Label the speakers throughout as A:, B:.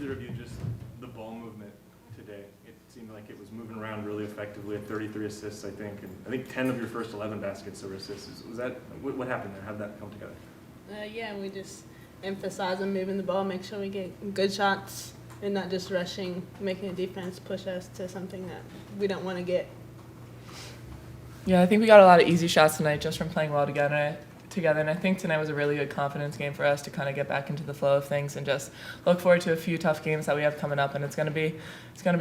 A: either of you just the ball movement today? It seemed like it was moving around really effectively. At 33 assists, I think, and I think 10 of your first 11 baskets were assists. Was that what happened there? How did that come together?
B: Yeah, we just emphasize on moving the ball, make sure we get good shots, and not just rushing, making the defense push us to something that we don't want to get.
C: Yeah, I think we got a lot of easy shots tonight just from playing well together. And I think tonight was a really good confidence game for us to kind of get back into the flow of things and just look forward to a few tough games that we have coming up. And it's going to be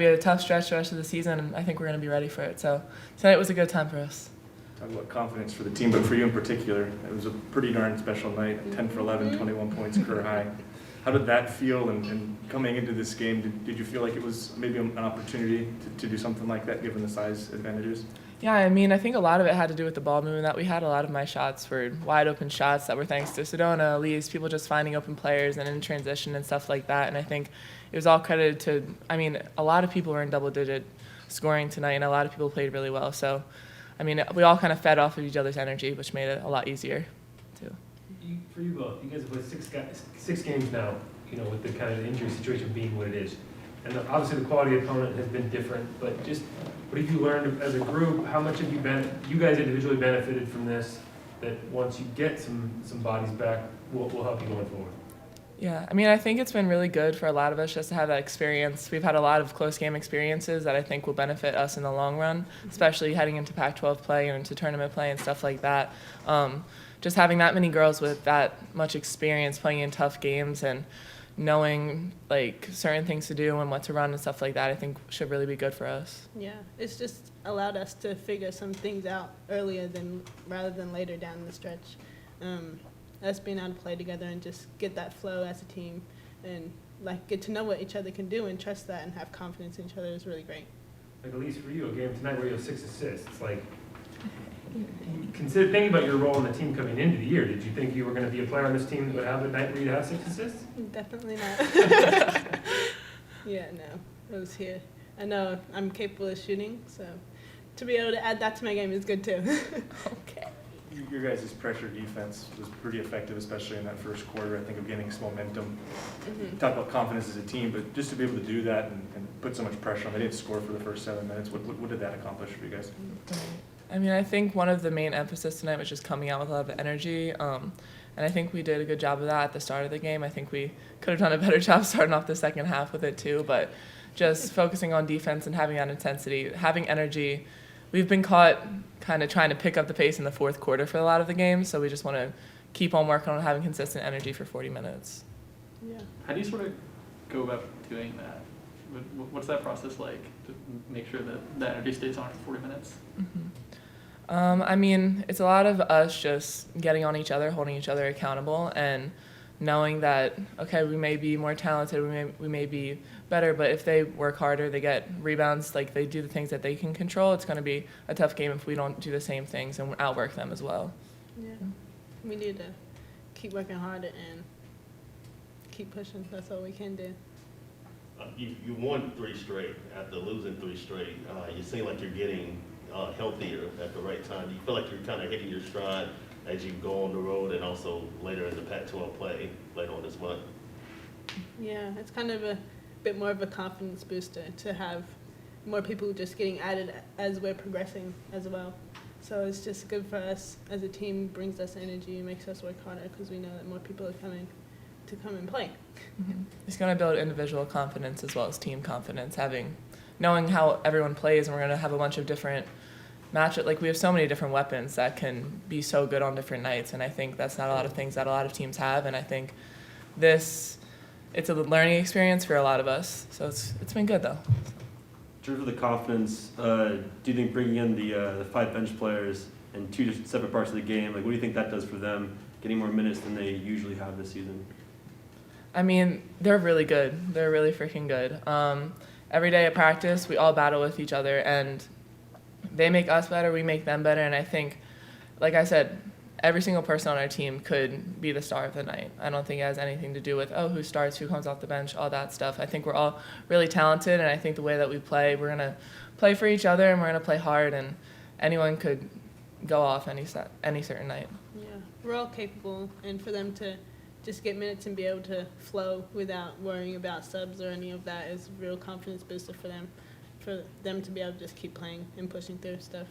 C: a tough stretch the rest of the season, and I think we're going to be ready for it. So tonight was a good time for us.
A: Talk about confidence for the team, but for you in particular, it was a pretty darn special night. 10 for 11, 21 points, career high. How did that feel? And coming into this game, did you feel like it was maybe an opportunity to do something like that, given the size advantages?
C: Yeah, I mean, I think a lot of it had to do with the ball movement that we had. A lot of my shots were wide open shots that were thanks to Sedona, Ahlise, people just finding open players and in transition and stuff like that. And I think it was all credited to, I mean, a lot of people were in double-digit scoring tonight, and a lot of people played really well. So, I mean, we all kind of fed off of each other's energy, which made it a lot easier, too.
D: For you both, you guys have played six games now, you know, with the kind of injury situation being what it is. And obviously the quality opponent has been different, but just what have you learned as a group? How much have you guys individually benefited from this, that once you get some bodies back will help you going forward?
C: Yeah, I mean, I think it's been really good for a lot of us just to have that experience. We've had a lot of close game experiences that I think will benefit us in the long run, especially heading into Pac-12 play and into tournament play and stuff like that. Just having that many girls with that much experience playing in tough games and knowing like certain things to do and what to run and stuff like that, I think should really be good for us.
B: Yeah, it's just allowed us to figure some things out earlier rather than later down the stretch. Us being able to play together and just get that flow as a team and like get to know what each other can do and trust that and have confidence in each other is really great.
D: Like at least for you, a game tonight where you have 6 assists, it's like, consider thinking about your role in the team coming into the year. Did you think you were going to be a player on this team that would have a night where you'd have 6 assists?
B: Definitely not. Yeah, no, it was here. I know I'm capable of shooting, so to be able to add that to my game is good too.
C: Okay.
A: Your guys' pressure defense was pretty effective, especially in that first quarter, I think, of getting some momentum.
B: Mm-hmm.
A: Talk about confidence as a team, but just to be able to do that and put so much pressure on, they didn't score for the first 7 minutes. What did that accomplish for you guys?
C: I mean, I think one of the main emphasis tonight was just coming out with a lot of energy, and I think we did a good job of that at the start of the game. I think we could have done a better job starting off the second half with it too, but just focusing on defense and having that intensity, having energy. We've been caught kind of trying to pick up the pace in the fourth quarter for a lot of the games, so we just want to keep on working on having consistent energy for 40 minutes.
B: Yeah.
E: How do you sort of go about doing that? What's that process like to make sure that the energy stays on for 40 minutes?
C: Mm-hmm. I mean, it's a lot of us just getting on each other, holding each other accountable, and knowing that, okay, we may be more talented, we may be better, but if they work harder, they get rebounds, like they do the things that they can control, it's going to be a tough game if we don't do the same things and outwork them as well.
B: Yeah, we need to keep working harder and keep pushing. That's all we can do.
F: You won 3 straight after losing 3 straight. You seem like you're getting healthier at the right time. Do you feel like you're kind of hitting your stride as you go on the road and also later in the Pac-12 play later on this month?
B: Yeah, it's kind of a bit more of a confidence booster to have more people just getting added as we're progressing as well. So it's just good for us as a team, brings us energy, makes us work harder because we know that more people are coming to come and play.
C: Mm-hmm. It's going to build individual confidence as well as team confidence, knowing how everyone plays, and we're going to have a bunch of different matchups. Like we have so many different weapons that can be so good on different nights, and I think that's not a lot of things that a lot of teams have, and I think it's a learning experience for a lot of us, so it's been good though.
G: In terms of the confidence, do you think bringing in the 5 bench players in 2 separate parts of the game, like what do you think that does for them, getting more minutes than they usually have this season?
C: I mean, they're really good. They're really freaking good. Every day at practice, we all battle with each other, and they make us better, we make them better, and I think, like I said, every single person on our team could be the star of the night. I don't think it has anything to do with, who starts, who comes off the bench, all that stuff. I think we're all really talented, and I think the way that we play, we're going to play for each other, and we're going to play hard, and anyone could go off any certain night.
B: Yeah, we're all capable, and for them to just get minutes and be able to flow without worrying about subs or any of that is a real confidence booster for them to be able to just keep playing and pushing through stuff.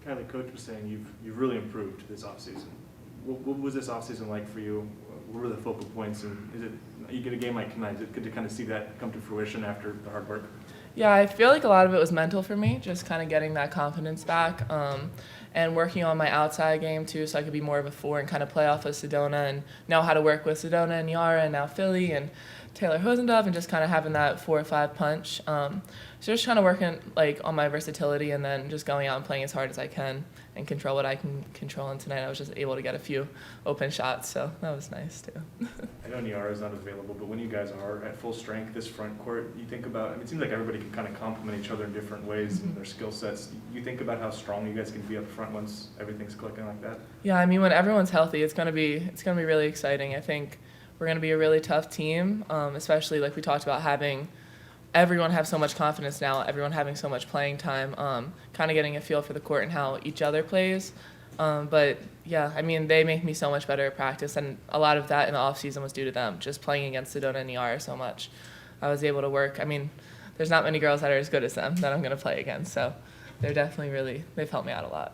A: Kylie, Coach was saying you've really improved this offseason. What was this offseason like for you? What were the focal points? And is it, you get a game like tonight, is it good to kind of see that come to fruition after the hard work?
C: Yeah, I feel like a lot of it was mental for me, just kind of getting that confidence back and working on my outside game too, so I could be more of a 4 and kind of play off of Sedona and know how to work with Sedona and Yara and now Philly and Taylor Hosendove and just kind of having that 4 or 5 punch. So just kind of working like on my versatility and then just going out and playing as hard as I can and control what I can control. And tonight I was just able to get a few open shots, so that was nice too.
A: I know Niara is not available, but when you guys are at full strength, this front court, you think about, I mean, it seems like everybody can kind of complement each other in different ways and their skill sets. You think about how strong you guys can be up front once everything's clicking like that?
C: Yeah, I mean, when everyone's healthy, it's gonna be really exciting. I think we're gonna be a really tough team, especially like we talked about having everyone have so much confidence now, everyone having so much playing time, kind of getting a feel for the court and how each other plays. But yeah, I mean, they make me so much better at practice, and a lot of that in the off season was due to them, just playing against Sedona and Niara so much. I was able to work. I mean, there's not many girls that are as good as them that I'm going to play against, so they've helped me out a lot.